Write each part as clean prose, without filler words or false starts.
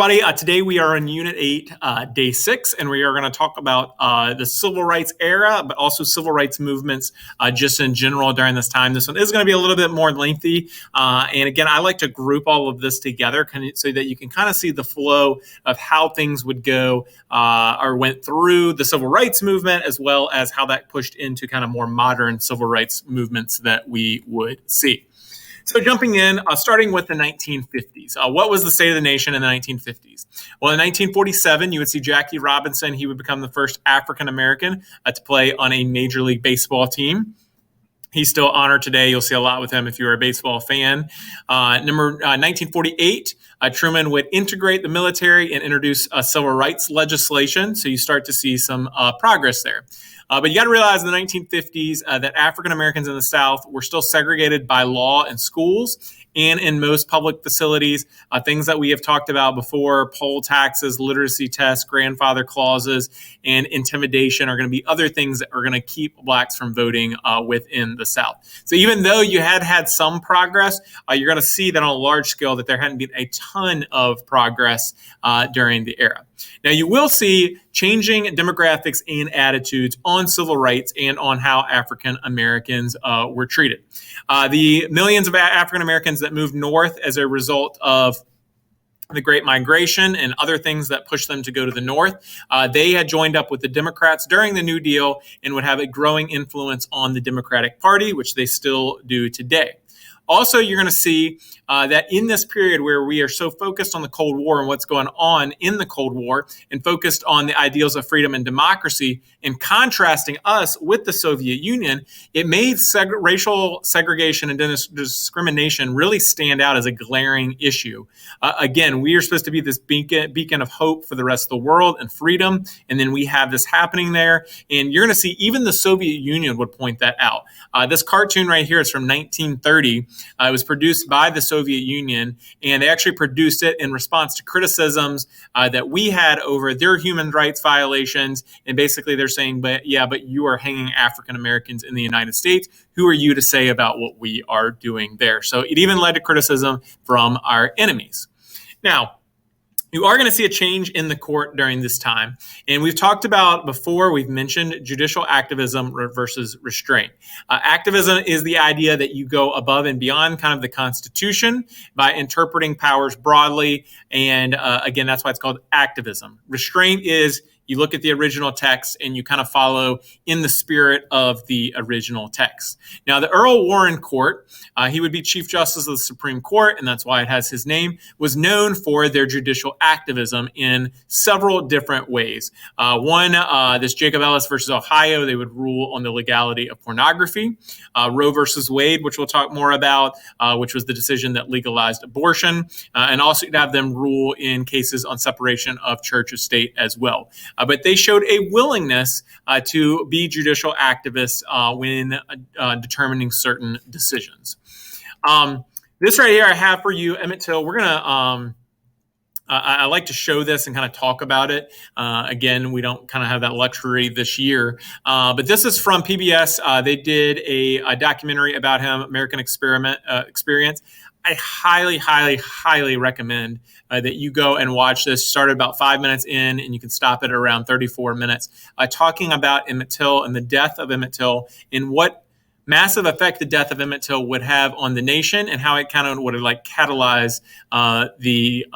Everybody, today we are in Unit 8, Day 6, and we are going to talk about the Civil Rights era, but also civil rights movements just in general during this time. This one is going to be a little bit more lengthy, and again, I like to group all of this together so that you can kind of see the flow of how things would go or went through the civil rights movement, as well as how that pushed into kind of more modern civil rights movements that we would see. So jumping in, starting with the 1950s. What was the state of the nation in the 1950s? Well, in 1947, you would see Jackie Robinson. He would become the first African-American to play on a Major League Baseball team. He's still honored today. You'll see a lot with him if you're a baseball fan. 1948, Truman would integrate the military and introduce civil rights legislation. So you start to see some progress there. But you got to realize in the 1950s that African Americans in the South were still segregated by law in schools and in most public facilities. Things that we have talked about before, poll taxes, literacy tests, grandfather clauses, and intimidation are going to be other things that are going to keep blacks from voting within the South. So even though you had some progress, you're going to see that on a large scale that there hadn't been a ton of progress during the era. Now, you will see changing demographics and attitudes on civil rights and on how African Americans were treated. The millions of African Americans that moved north as a result of the Great Migration and other things that pushed them to go to the north, they had joined up with the Democrats during the New Deal and would have a growing influence on the Democratic Party, which they still do today. Also, you're going to see that in this period where we are so focused on the Cold War and what's going on in the Cold War and focused on the ideals of freedom and democracy and contrasting us with the Soviet Union, it made racial segregation and discrimination really stand out as a glaring issue. Again, we are supposed to be this beacon of hope for the rest of the world and freedom, and then we have this happening there. And you're going to see even the Soviet Union would point that out. This cartoon right here is from 1930. It was produced by the Soviet Union, and they actually produced it in response to criticisms that we had over their human rights violations. And basically they're saying, but you are hanging African Americans in the United States. Who are you to say about what we are doing there? So it even led to criticism from our enemies. Now, you are going to see a change in the court during this time. And we've talked about before, we've mentioned judicial activism versus restraint. Activism is the idea that you go above and beyond kind of the Constitution by interpreting powers broadly. And again, that's why it's called activism. Restraint is you look at the original text and you kind of follow in the spirit of the original text. Now, the Earl Warren Court, he would be Chief Justice of the Supreme Court, and that's why it has his name, was known for their judicial activism in several different ways. This Jacob Ellis versus Ohio, they would rule on the legality of pornography. Roe versus Wade, which we'll talk more about, which was the decision that legalized abortion, and also you'd have them rule in cases on separation of church and state as well. But they showed a willingness to be judicial activists when determining certain decisions. This right here I have for you, Emmett Till. We're going to I like to show this and kind of talk about it. Again, we don't kind of have that luxury this year. But this is from PBS. They did a documentary about him, American Experience. I highly, highly, highly recommend that you go and watch this. Start at about 5 minutes in, and you can stop at around 34 minutes, talking about Emmett Till and the death of Emmett Till and what massive effect the death of Emmett Till would have on the nation and how it kind of would like catalyze the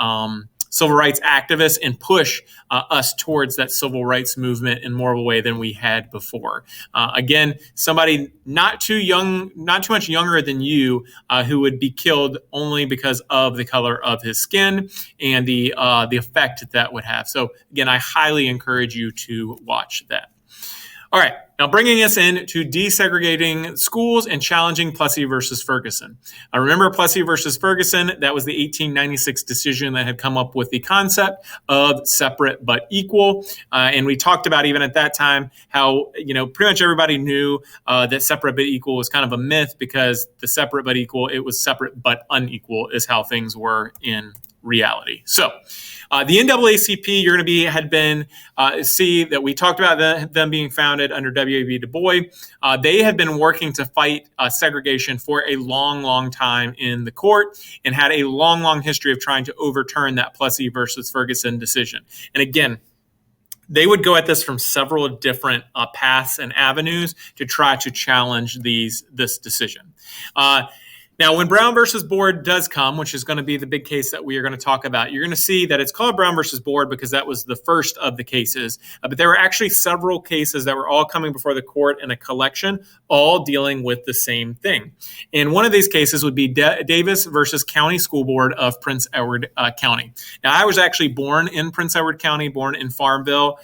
civil rights activists and push us towards that civil rights movement in more of a way than we had before. Again, somebody not too much younger than you, who would be killed only because of the color of his skin and the effect that would have. So again, I highly encourage you to watch that. All right, now bringing us in to desegregating schools and challenging Plessy versus Ferguson. Remember Plessy versus Ferguson? That was the 1896 decision that had come up with the concept of separate but equal. And we talked about even at that time how, pretty much everybody knew that separate but equal was kind of a myth because the separate but equal, it was separate but unequal is how things were in reality. So the NAACP, you're going to see that we talked about them being founded under W.E.B. Du Bois. They had been working to fight segregation for a long, long time in the court and had a long, long history of trying to overturn that Plessy versus Ferguson decision. And again, they would go at this from several different paths and avenues to try to challenge this decision. Now, when Brown versus Board does come, which is going to be the big case that we are going to talk about, you're going to see that it's called Brown versus Board because that was the first of the cases. But there were actually several cases that were all coming before the court in a collection, all dealing with the same thing. And one of these cases would be Davis versus County School Board of Prince Edward County. Now, I was actually born in Prince Edward County, born in Farmville,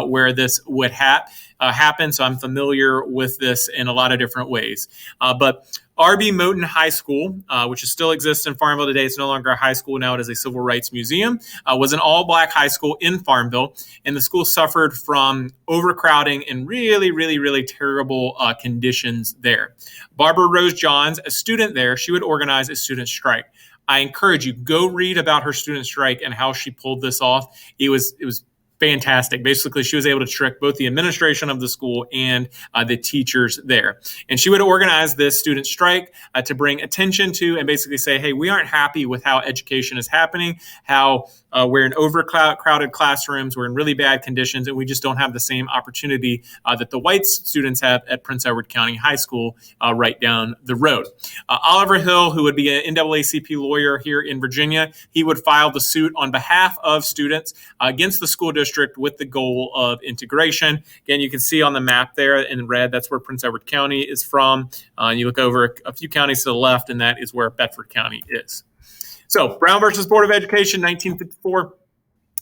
where this would happen. So I'm familiar with this in a lot of different ways. But R.B. Moten High School, which still exists in Farmville today, it's no longer a high school, now it is a civil rights museum, was an all-black high school in Farmville, and the school suffered from overcrowding and really, really, really terrible conditions there. Barbara Rose Johns, a student there, she would organize a student strike. I encourage you, go read about her student strike and how she pulled this off. It was fantastic. Basically, she was able to trick both the administration of the school and the teachers there. And she would organize this student strike to bring attention to and basically say, hey, we aren't happy with how education is happening, how we're in overcrowded classrooms, we're in really bad conditions, and we just don't have the same opportunity that the white students have at Prince Edward County High School right down the road. Oliver Hill, who would be an NAACP lawyer here in Virginia, he would file the suit on behalf of students against the school district with the goal of integration. Again, you can see on the map there in red, that's where Prince Edward County is from. You look over a few counties to the left, and that is where Bedford County is. So Brown versus Board of Education, 1954.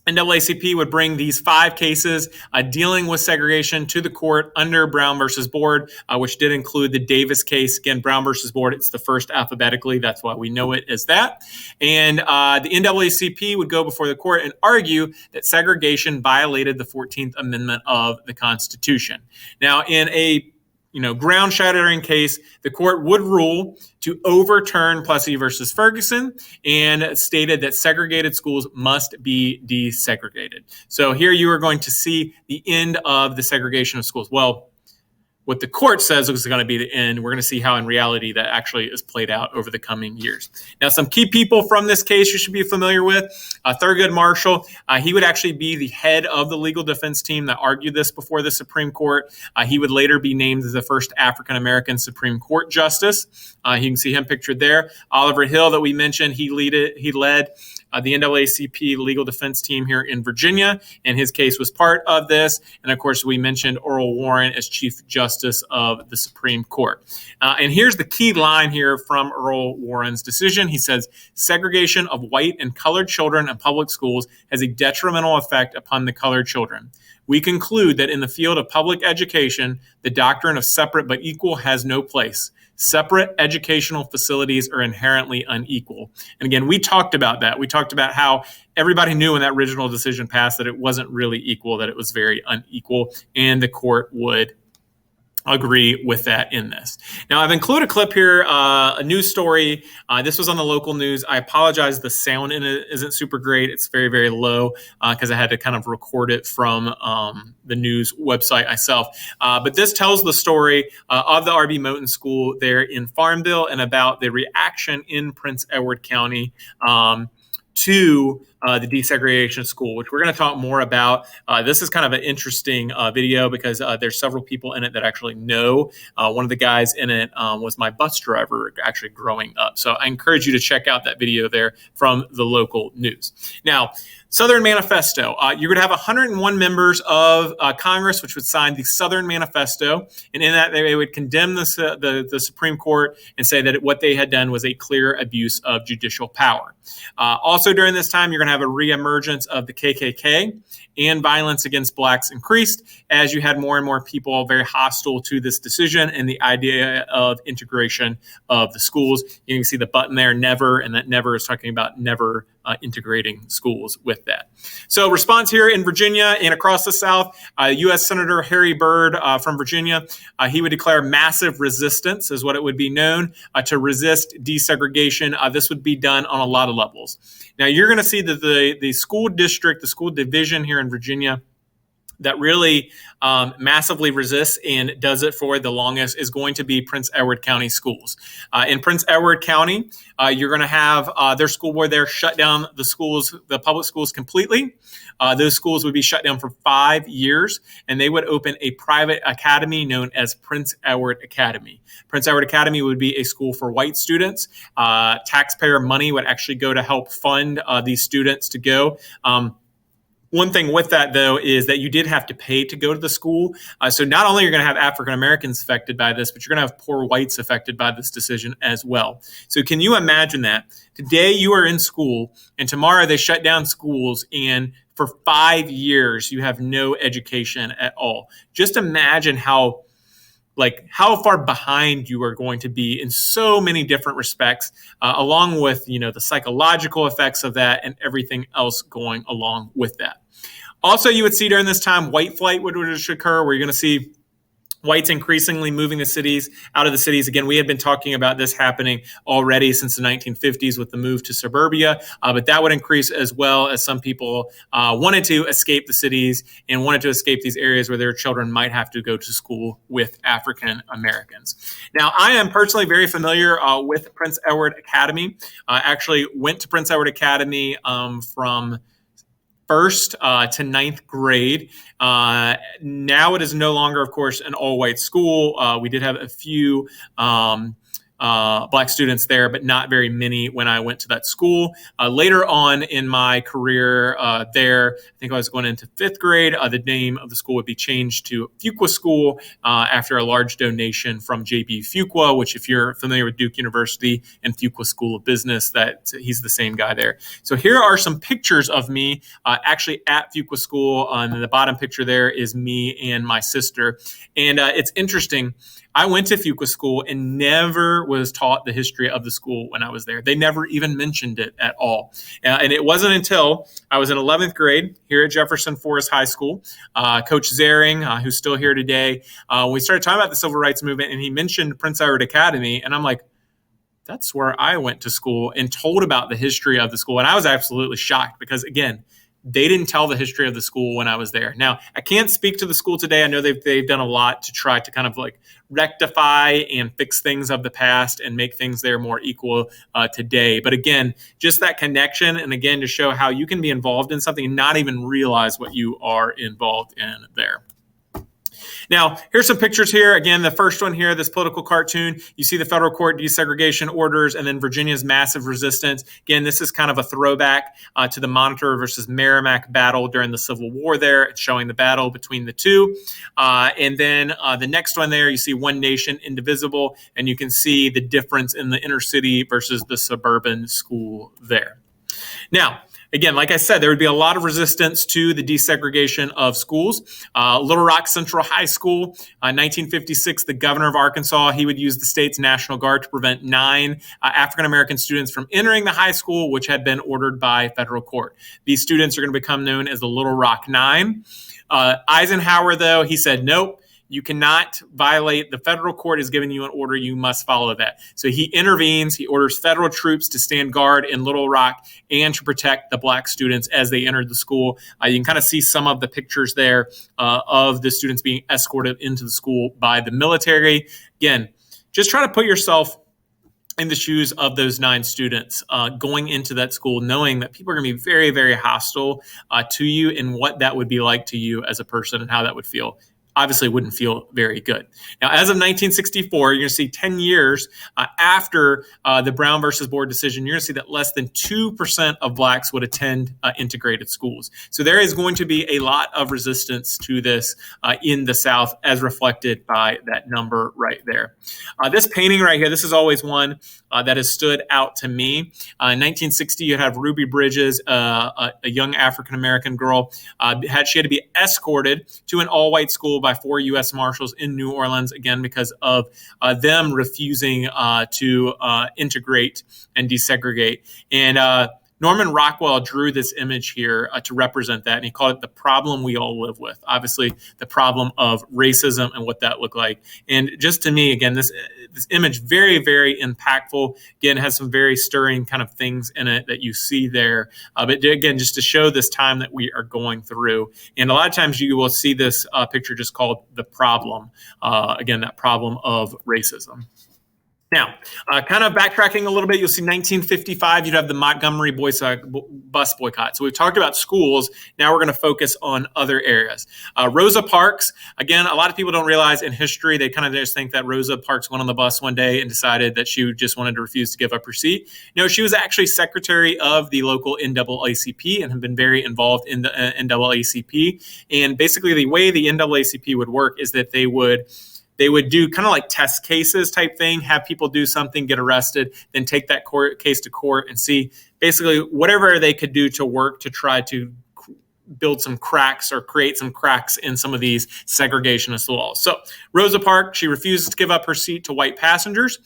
NAACP would bring these 5 cases dealing with segregation to the court under Brown versus Board, which did include the Davis case. Again, Brown versus Board, it's the first alphabetically. That's why we know it as that. And the NAACP would go before the court and argue that segregation violated the 14th Amendment of the Constitution. Now, in a ground-shattering case, the court would rule to overturn Plessy versus Ferguson and stated that segregated schools must be desegregated. So here you are going to see the end of the segregation of schools. Well, what the court says is going to be the end. We're going to see how in reality that actually is played out over the coming years. Now, some key people from this case you should be familiar with. Thurgood Marshall, he would actually be the head of the legal defense team that argued this before the Supreme Court. He would later be named as the first African-American Supreme Court justice. You can see him pictured there. Oliver Hill that we mentioned, he led the NAACP legal defense team here in Virginia, and his case was part of this. And of course, we mentioned Earl Warren as Chief Justice of the Supreme Court. And here's the key line here from Earl Warren's decision. He says, segregation of white and colored children in public schools has a detrimental effect upon the colored children. We conclude that in the field of public education, the doctrine of separate but equal has no place. Separate educational facilities are inherently unequal. And again, we talked about that. We talked about how everybody knew when that original decision passed that it wasn't really equal, that it was very unequal, and the court would agree with that in this. Now, I've included a clip here, a news story. This was on the local news. I apologize. The sound in it isn't super great. It's very, very low because I had to kind of record it from the news website myself. But this tells the story of the R.B. Moten School there in Farmville and about the reaction in Prince Edward County to the desegregation school, which we're going to talk more about. This is kind of an interesting video because there's several people in it that actually know. One of the guys in it was my bus driver actually growing up. So I encourage you to check out that video there from the local news. Now, Southern Manifesto. You're going to have 101 members of Congress, which would sign the Southern Manifesto. And in that, they would condemn the Supreme Court and say that what they had done was a clear abuse of judicial power. Also during this time, you're going to have a reemergence of the KKK, and violence against blacks increased as you had more and more people very hostile to this decision and the idea of integration of the schools. You can see the button there, never, and that never is talking about never integrating schools with that. So response here in Virginia and across the South, U.S. Senator Harry Byrd from Virginia, he would declare massive resistance, is what it would be known, to resist desegregation. This would be done on a lot of levels. Now, you're going to see that the school district, the school division here in Virginia, that really massively resists and does it for the longest is going to be Prince Edward County schools. In Prince Edward County, you're going to have their school board there shut down the schools, the public schools completely. Those schools would be shut down for 5 years, and they would open a private academy known as Prince Edward Academy. Prince Edward Academy would be a school for white students. Taxpayer money would actually go to help fund these students to go. One thing with that, though, is that you did have to pay to go to the school. So not only are you going to have African Americans affected by this, but you're going to have poor whites affected by this decision as well. So can you imagine that? Today you are in school, and tomorrow they shut down schools, and for 5 years you have no education at all. Just imagine how far behind you are going to be in so many different respects, along with, the psychological effects of that and everything else going along with that. Also, you would see during this time, white flight would occur, where you're going to see whites increasingly moving out of the cities. Again, we had been talking about this happening already since the 1950s with the move to suburbia, but that would increase as well as some people wanted to escape the cities and wanted to escape these areas where their children might have to go to school with African Americans. Now, I am personally very familiar with Prince Edward Academy. I actually went to Prince Edward Academy from first to ninth grade. Now it is no longer, of course, an all-white school. We did have a few Black students there, but not very many when I went to that school. Later on in my career there, I think I was going into fifth grade, the name of the school would be changed to Fuqua School after a large donation from J.B. Fuqua, which if you're familiar with Duke University and Fuqua School of Business, that he's the same guy there. So here are some pictures of me actually at Fuqua School. And the bottom picture there is me and my sister. And it's interesting. I went to Fuqua School and never was taught the history of the school when I was there. They never even mentioned it at all. And it wasn't until I was in 11th grade here at Jefferson Forest High School, Coach Zering, who's still here today, we started talking about the civil rights movement, and he mentioned Prince Edward Academy. And I'm like, that's where I went to school, and told about the history of the school. And I was absolutely shocked because, again, they didn't tell the history of the school when I was there. Now, I can't speak to the school today. I know they've done a lot to try to kind of rectify and fix things of the past and make things there more equal today. But again, just that connection, and again, to show how you can be involved in something and not even realize what you are involved in there. Now, here's some pictures here. Again, the first one here, this political cartoon, you see the federal court desegregation orders and then Virginia's massive resistance. Again, this is kind of a throwback to the Monitor versus Merrimack battle during the Civil War there. It's showing the battle between the two. And then the next one there, you see One Nation, Indivisible, and you can see the difference in the inner city versus the suburban school there. Now, again, like I said, there would be a lot of resistance to the desegregation of schools. Little Rock Central High School, 1956, the governor of Arkansas, he would use the state's National Guard to prevent 9 African-American students from entering the high school, which had been ordered by federal court. These students are going to become known as the Little Rock Nine. Eisenhower, though, he said, nope. You cannot violate. The federal court has given you an order. You must follow that. So he intervenes. He orders federal troops to stand guard in Little Rock and to protect the Black students as they entered the school. You can kind of see some of the pictures there of the students being escorted into the school by the military. Again, just try to put yourself in the shoes of those 9 students going into that school, knowing that people are going to be very, very hostile to you, and what that would be like to you as a person and how that would feel. Obviously wouldn't feel very good. Now, as of 1964, you're going to see 10 years after the Brown versus Board decision, you're going to see that less than 2% of Blacks would attend integrated schools. So there is going to be a lot of resistance to this in the South, as reflected by that number right there. This painting right here, this is always one that has stood out to me. In 1960, you have Ruby Bridges, a young African-American girl. She had to be escorted to an all-white school by 4 U.S. Marshals in New Orleans, again, because of them refusing to integrate and desegregate. And Norman Rockwell drew this image here to represent that, and he called it the problem we all live with. Obviously, the problem of racism and what that looked like. And just to me, again, this image, very, very impactful. Again, has some very stirring kind of things in it that you see there. But again, just to show this time that we are going through. And a lot of times you will see this picture just called the problem. Again, that problem of racism. Now, kind of backtracking a little bit, you'll see 1955, you'd have the Montgomery bus boycott. So we've talked about schools. Now we're going to focus on other areas. Rosa Parks, again, a lot of people don't realize in history, they kind of just think that Rosa Parks went on the bus one day and decided that she just wanted to refuse to give up her seat. No, she was actually secretary of the local NAACP and had been very involved in the NAACP. And basically the way the NAACP would work is that they would do kind of like test cases type thing, have people do something, get arrested, then take that case to court and see basically whatever they could do to work to try to build some cracks or create some cracks in some of these segregationist laws. So Rosa Parks, she refuses to give up her seat to white passengers.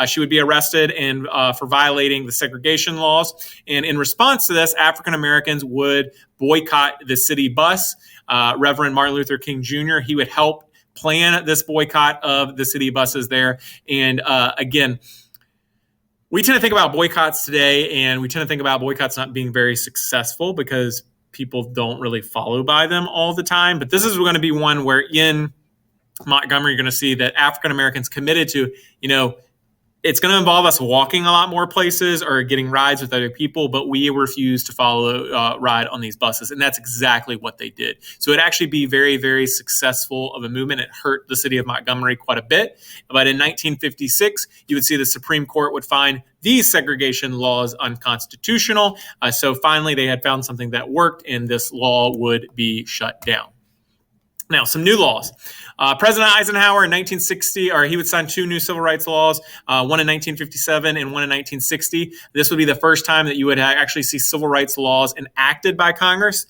She would be arrested and for violating the segregation laws. And in response to this, African Americans would boycott the city bus. Reverend Martin Luther King Jr., he would help plan this boycott of the city buses there. And again, we tend to think about boycotts today, and we tend to think about boycotts not being very successful because people don't really follow by them all the time. But this is going to be one where in Montgomery, you're going to see that African Americans committed to, it's going to involve us walking a lot more places or getting rides with other people, but we refuse to follow ride on these buses. And that's exactly what they did. So it'd actually be very, very successful of a movement. It hurt the city of Montgomery quite a bit. But in 1956, you would see the Supreme Court would find these segregation laws unconstitutional. So finally, they had found something that worked, and this law would be shut down. Now, some new laws. President Eisenhower in 1960, he would sign two new civil rights laws, one in 1957 and one in 1960. This would be the first time that you would actually see civil rights laws enacted by Congress.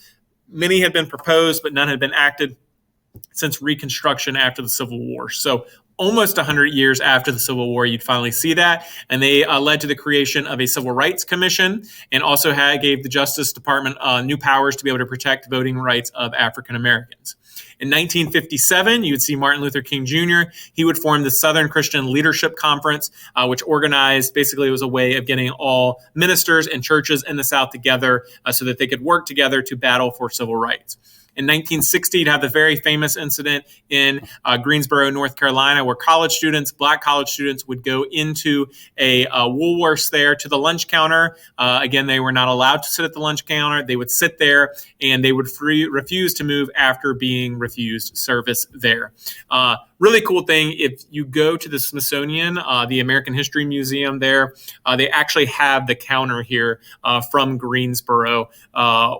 Many had been proposed, but none had been acted since Reconstruction after the Civil War. So almost 100 years after the Civil War, you'd finally see that. And they led to the creation of a Civil Rights Commission and also gave the Justice Department new powers to be able to protect voting rights of African Americans. In 1957, you would see Martin Luther King Jr. He would form the Southern Christian Leadership Conference, which organized, basically it was a way of getting all ministers and churches in the South together so that they could work together to battle for civil rights. In 1960, you'd have the very famous incident in Greensboro, North Carolina, where black college students would go into a Woolworths there to the lunch counter. Again, they were not allowed to sit at the lunch counter. They would sit there and they would refuse to move after being refused service there. Really cool thing, if you go to the Smithsonian, the American History Museum there, they actually have the counter here from Greensboro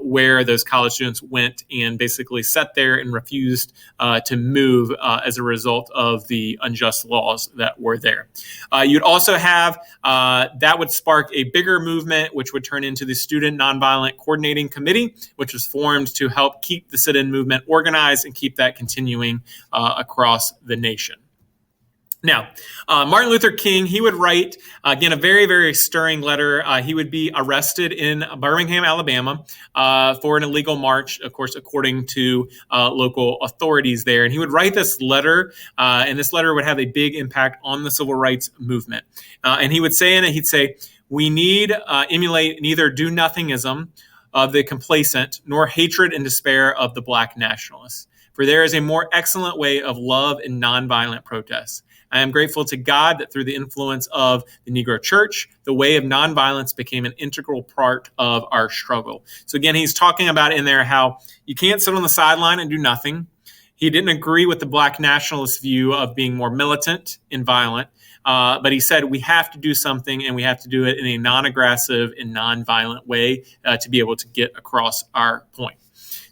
where those college students went and basically sat there and refused to move as a result of the unjust laws that were there. You'd also have, that would spark a bigger movement, which would turn into the Student Nonviolent Coordinating Committee, which was formed to help keep the sit-in movement organized and keep that continuing across the nation. Now, Martin Luther King, he would write, again, a very, very stirring letter. He would be arrested in Birmingham, Alabama, for an illegal march, of course, according to local authorities there. And he would write this letter, and this letter would have a big impact on the civil rights movement. And he would say in it, he'd say, "We need emulate neither do-nothingism of the complacent, nor hatred and despair of the black nationalists. For there is a more excellent way of love and nonviolent protest. I am grateful to God that through the influence of the Negro Church, the way of nonviolence became an integral part of our struggle." So again, he's talking about in there how you can't sit on the sideline and do nothing. He didn't agree with the black nationalist view of being more militant and violent, but he said we have to do something, and we have to do it in a non-aggressive and nonviolent way to be able to get across our point.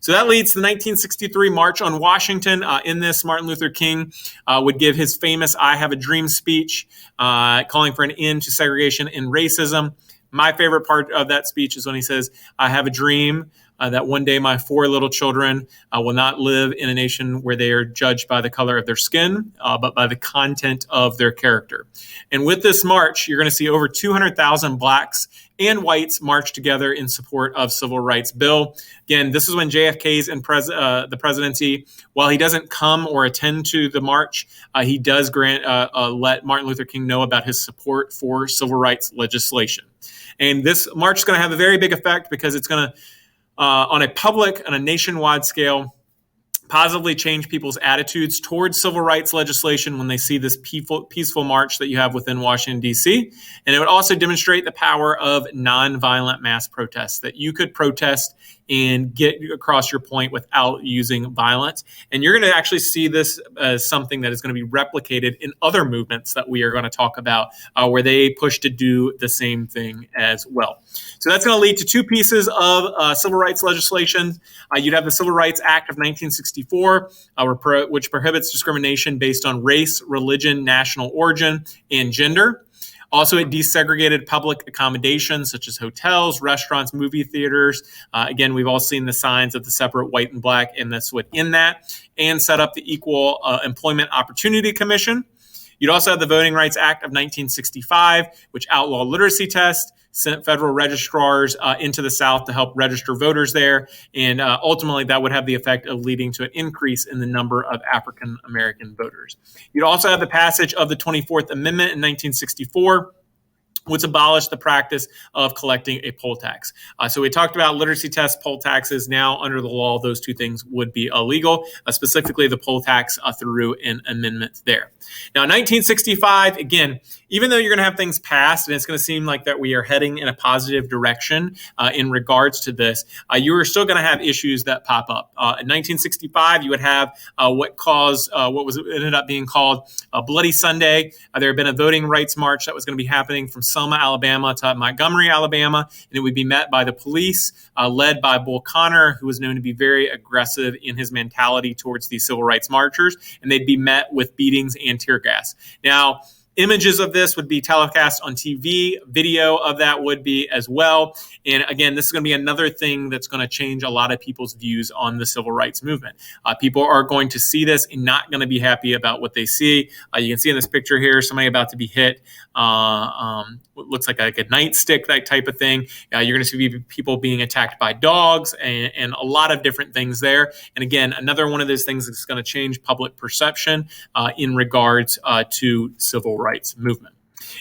So that leads to the 1963 March on Washington. In this, Martin Luther King would give his famous "I Have a Dream" speech, calling for an end to segregation and racism. My favorite part of that speech is when he says, "I have a dream that one day my 4 little children will not live in a nation where they are judged by the color of their skin, but by the content of their character." And with this march, you're going to see over 200,000 blacks and whites marched together in support of civil rights bill. Again, this is when JFK's in the presidency. While he doesn't come or attend to the march, he does let Martin Luther King know about his support for civil rights legislation. And this march is going to have a very big effect because it's going to, on a public and a nationwide scale, positively change people's attitudes towards civil rights legislation when they see this peaceful march that you have within Washington, D.C. And it would also demonstrate the power of nonviolent mass protests, that you could protest and get across your point without using violence. And you're going to actually see this as something that is going to be replicated in other movements that we are going to talk about, where they push to do the same thing as well. So that's going to lead to two pieces of civil rights legislation. You'd have the Civil Rights Act of 1964, which prohibits discrimination based on race, religion, national origin, and gender. Also, it desegregated public accommodations such as hotels, restaurants, movie theaters. Again, we've all seen the signs of the separate white and black, and that's within that, and set up the Equal Employment Opportunity Commission. You'd also have the Voting Rights Act of 1965, which outlawed literacy tests, sent federal registrars into the South to help register voters there. And ultimately, that would have the effect of leading to an increase in the number of African American voters. You'd also have the passage of the 24th Amendment in 1964, which abolished the practice of collecting a poll tax. So we talked about literacy tests, poll taxes. Now, under the law, those two things would be illegal, specifically the poll tax through an amendment there. Now, 1965, again, even though you're going to have things passed and it's going to seem like that we are heading in a positive direction in regards to this, you are still going to have issues that pop up. In 1965, you would have what ended up being called Bloody Sunday. There had been a voting rights march that was going to be happening from Selma, Alabama to Montgomery, Alabama, and it would be met by the police, led by Bull Connor, who was known to be very aggressive in his mentality towards these civil rights marchers, and they'd be met with beatings and tear gas. Now, images of this would be telecast on TV. Video of that would be as well. And again, this is going to be another thing that's going to change a lot of people's views on the civil rights movement. People are going to see this and not going to be happy about what they see. You can see in this picture here, somebody about to be hit. What looks like a nightstick, that type of thing. You're going to see people being attacked by dogs and a lot of different things there. And again, another one of those things that's going to change public perception in regards to civil rights movement.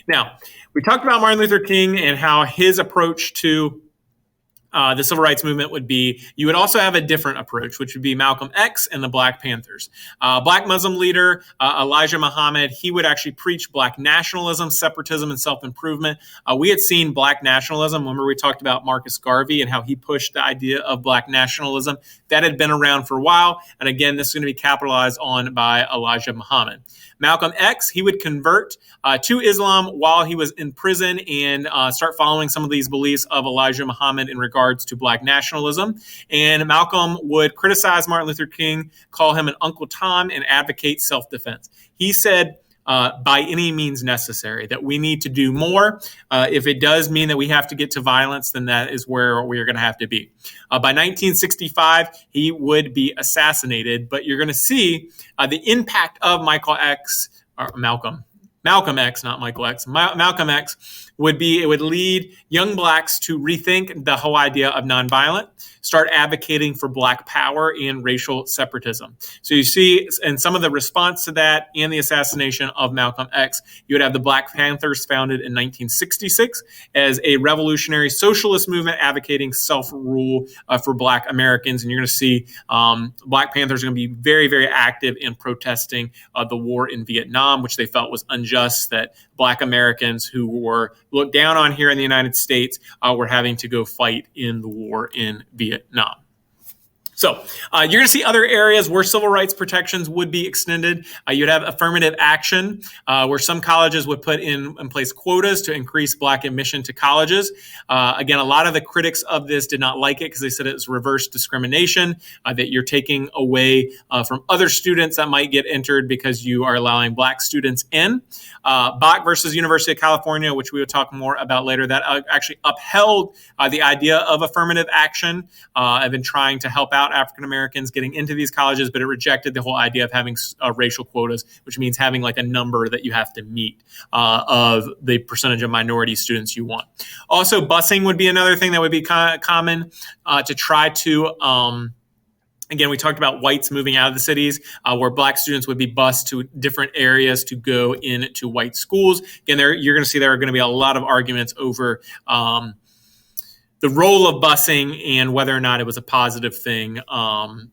Now, we talked about Martin Luther King and how his approach to the civil rights movement would be. You would also have a different approach, which would be Malcolm X and the Black Panthers. Black Muslim leader Elijah Muhammad, he would actually preach Black nationalism, separatism, and self-improvement. We had seen Black nationalism. Remember, we talked about Marcus Garvey and how he pushed the idea of Black nationalism. That had been around for a while. And again, this is going to be capitalized on by Elijah Muhammad. Malcolm X, he would convert to Islam while he was in prison and start following some of these beliefs of Elijah Muhammad in regards to Black nationalism. And Malcolm would criticize Martin Luther King, call him an Uncle Tom, and advocate self-defense. He said, by any means necessary, that we need to do more. If it does mean that we have to get to violence, then that is where we are going to have to be. By 1965, he would be assassinated, but you're going to see the impact of Malcolm X, not Michael X. Malcolm X would lead young Blacks to rethink the whole idea of nonviolent, start advocating for Black power and racial separatism. So you see, in some of the response to that and the assassination of Malcolm X, you would have the Black Panthers founded in 1966 as a revolutionary socialist movement advocating self-rule for Black Americans. And you're going to see Black Panthers are going to be very, very active in protesting the war in Vietnam, which they felt was unjust, that Black Americans who were looked down on here in the United States were having to go fight in the war in Vietnam. So you're going to see other areas where civil rights protections would be extended. You'd have affirmative action, where some colleges would put in place quotas to increase Black admission to colleges. Again, a lot of the critics of this did not like it because they said it was reverse discrimination, that you're taking away from other students that might get entered because you are allowing Black students in. Bach versus University of California, which we will talk more about later, that actually upheld the idea of affirmative action. I've been trying to help out about African Americans getting into these colleges, but it rejected the whole idea of having racial quotas, which means having like a number that you have to meet of the percentage of minority students you want. Also, busing would be another thing that would be common to try to again, we talked about whites moving out of the cities, where black students would be bused to different areas to go into white schools. Again, you're going to see there are going to be a lot of arguments over the role of busing and whether or not it was a positive thing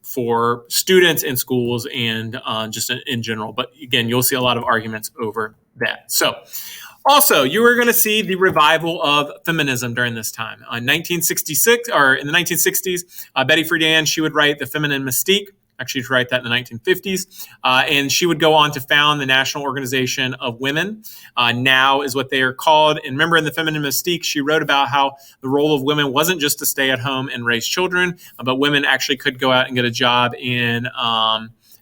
for students in schools and just in general. But again, you'll see a lot of arguments over that. So, also, you were going to see the revival of feminism during this time. In 1966, or in the 1960s, Betty Friedan, she would write The Feminine Mystique. Actually, she'd write that in the 1950s. And she would go on to found the National Organization of Women. Now is what they are called. And remember, in The Feminine Mystique, she wrote about how the role of women wasn't just to stay at home and raise children, but women actually could go out and get a job and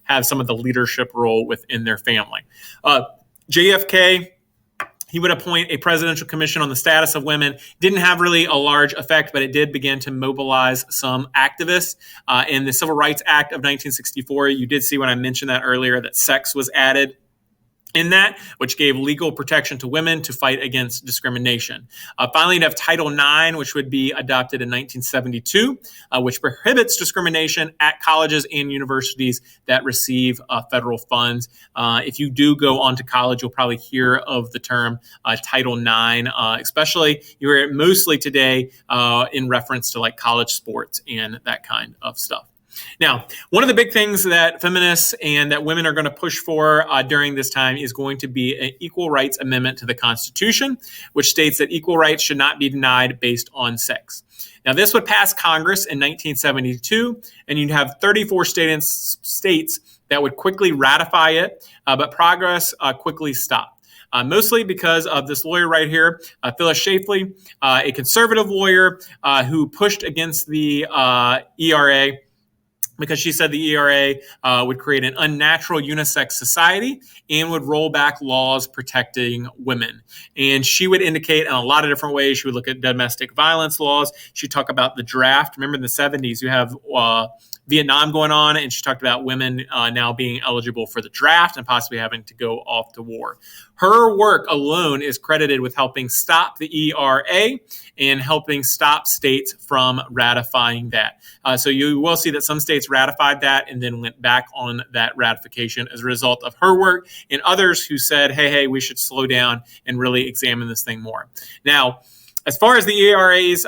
have some of the leadership role within their family. JFK, he would appoint a presidential commission on the status of women. Didn't have really a large effect, but it did begin to mobilize some activists. In the Civil Rights Act of 1964, you did see when I mentioned that earlier that sex was added in that, which gave legal protection to women to fight against discrimination. Finally, you'd have Title IX, which would be adopted in 1972, which prohibits discrimination at colleges and universities that receive federal funds. If you do go on to college, you'll probably hear of the term Title IX, especially you hear it mostly today in reference to like college sports and that kind of stuff. Now, one of the big things that feminists and that women are going to push for during this time is going to be an equal rights amendment to the Constitution, which states that equal rights should not be denied based on sex. Now, this would pass Congress in 1972, and you'd have 34 states that would quickly ratify it, but progress quickly stopped. Mostly because of this lawyer right here, Phyllis Schlafly, a conservative lawyer who pushed against the ERA, because she said the ERA would create an unnatural unisex society and would roll back laws protecting women. And she would indicate in a lot of different ways. She would look at domestic violence laws. She'd talk about the draft. Remember in the 70s, you have Vietnam going on, and she talked about women now being eligible for the draft and possibly having to go off to war. Her work alone is credited with helping stop the ERA and helping stop states from ratifying that. So you will see that some states ratified that and then went back on that ratification as a result of her work, and others who said, hey, we should slow down and really examine this thing more. Now, as far as the ERA's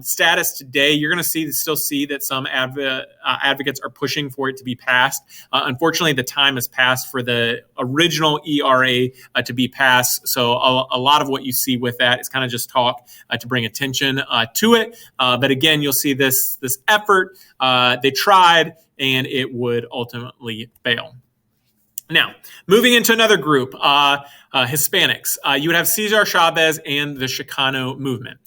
status today, you're going to still see that some advocates are pushing for it to be passed. Unfortunately, the time has passed for the original ERA to be passed. So a lot of what you see with that is kind of just talk to bring attention to it. But again, you'll see this effort. They tried, and it would ultimately fail. Now, moving into another group, Hispanics. You would have Cesar Chavez and the Chicano movement.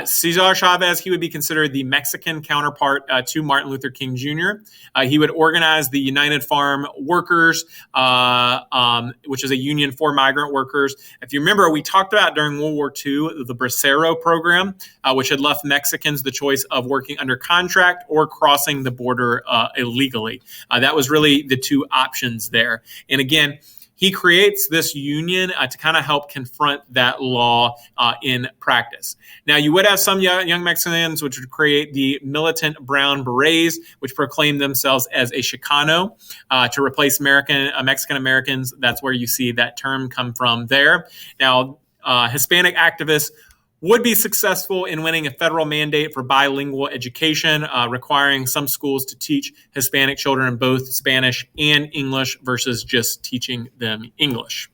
Cesar Chavez, he would be considered the Mexican counterpart to Martin Luther King Jr. He would organize the United Farm Workers, which is a union for migrant workers. If you remember, we talked about during World War II, the Bracero program, which had left Mexicans the choice of working under contract or crossing the border illegally. That was really the two options there. And again, he creates this union to kind of help confront that law in practice. Now, you would have some young Mexicans which would create the Militant Brown Berets, which proclaim themselves as a Chicano to replace Mexican Americans. That's where you see that term come from there. Now, Hispanic activists would be successful in winning a federal mandate for bilingual education, requiring some schools to teach Hispanic children in both Spanish and English versus just teaching them English.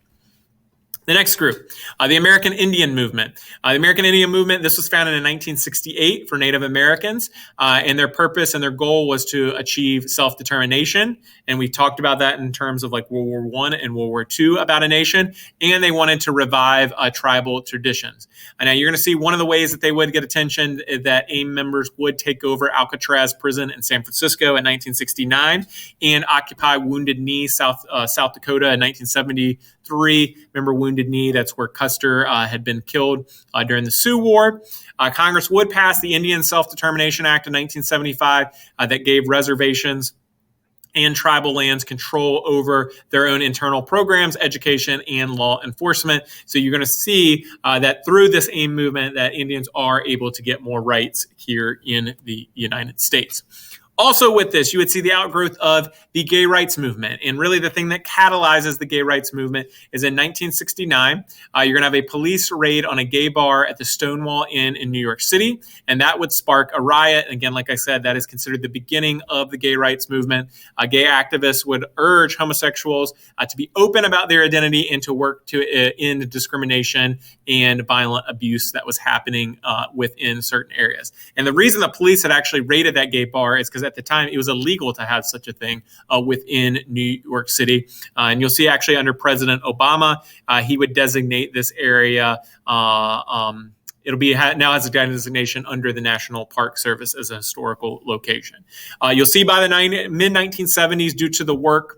The next group, the American Indian Movement. The American Indian Movement, this was founded in 1968 for Native Americans, and their purpose and their goal was to achieve self-determination. And we talked about that in terms of like World War I and World War II about a nation, and they wanted to revive tribal traditions. And now you're going to see one of the ways that they would get attention is that AIM members would take over Alcatraz prison in San Francisco in 1969 and occupy Wounded Knee, South Dakota in 1973. Remember, Wounded Wounded Knee. That's where Custer had been killed during the Sioux War. Congress would pass the Indian Self-Determination Act of 1975 that gave reservations and tribal lands control over their own internal programs, education, and law enforcement. So you're going to see that through this AIM movement that Indians are able to get more rights here in the United States. Also with this, you would see the outgrowth of the gay rights movement. And really the thing that catalyzes the gay rights movement is in 1969, you're going to have a police raid on a gay bar at the Stonewall Inn in New York City. And that would spark a riot. Again, like I said, that is considered the beginning of the gay rights movement. Gay activists would urge homosexuals to be open about their identity and to work to end discrimination and violent abuse that was happening within certain areas. And the reason the police had actually raided that gay bar is because at the time it was illegal to have such a thing within New York City. And you'll see actually under President Obama, he would designate this area. It'll be now has a designation under the National Park Service as a historical location. You'll see by the mid-1970s, due to the work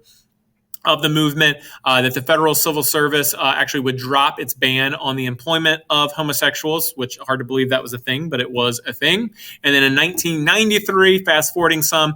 of the movement, that the Federal Civil Service actually would drop its ban on the employment of homosexuals, which hard to believe that was a thing, but it was a thing. And then in 1993, fast forwarding some,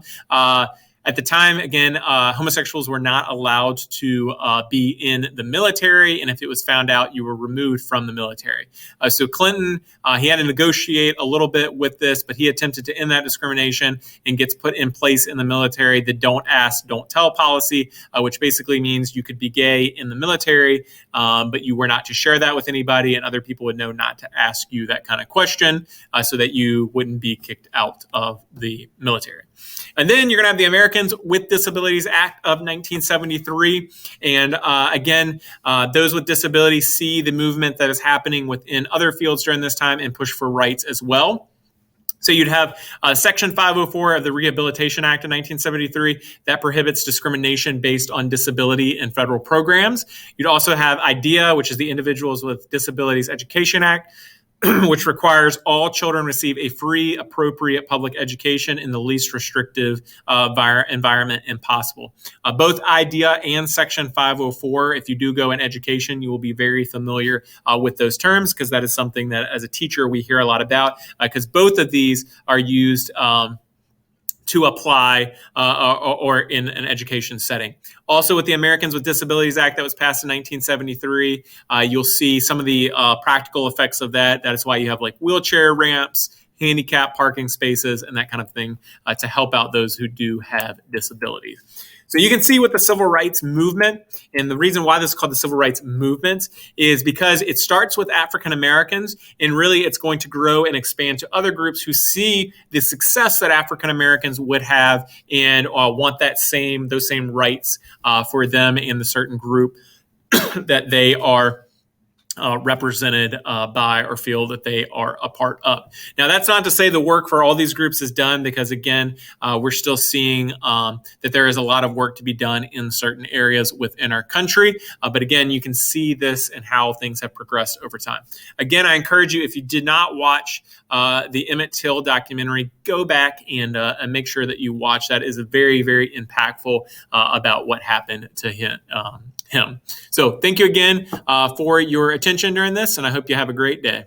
at the time, again, homosexuals were not allowed to be in the military, and if it was found out, you were removed from the military. So Clinton, he had to negotiate a little bit with this, but he attempted to end that discrimination and gets put in place in the military the don't ask, don't tell policy, which basically means you could be gay in the military, but you were not to share that with anybody, and other people would know not to ask you that kind of question so that you wouldn't be kicked out of the military. And then you're going to have the Americans with Disabilities Act of 1973. And again, those with disabilities see the movement that is happening within other fields during this time and push for rights as well. So you'd have Section 504 of the Rehabilitation Act of 1973 that prohibits discrimination based on disability in federal programs. You'd also have IDEA, which is the Individuals with Disabilities Education Act, which requires all children receive a free, appropriate public education in the least restrictive environment possible. Both IDEA and Section 504, if you do go in education, you will be very familiar with those terms because that is something that as a teacher we hear a lot about because both of these are used to apply or in an education setting. Also with the Americans with Disabilities Act that was passed in 1973, you'll see some of the practical effects of that. That is why you have like wheelchair ramps, handicap parking spaces, and that kind of thing to help out those who do have disabilities. So you can see with the civil rights movement, and the reason why this is called the civil rights movement is because it starts with African Americans, and really it's going to grow and expand to other groups who see the success that African Americans would have and want those same rights for them and the certain group that they are represented by or feel that they are a part of. Now, that's not to say the work for all these groups is done because, again, we're still seeing that there is a lot of work to be done in certain areas within our country. But again, you can see this and how things have progressed over time. Again, I encourage you, if you did not watch the Emmett Till documentary, go back and make sure that you watch that. It is very, very impactful about what happened to him. So thank you again for your attention during this, and I hope you have a great day.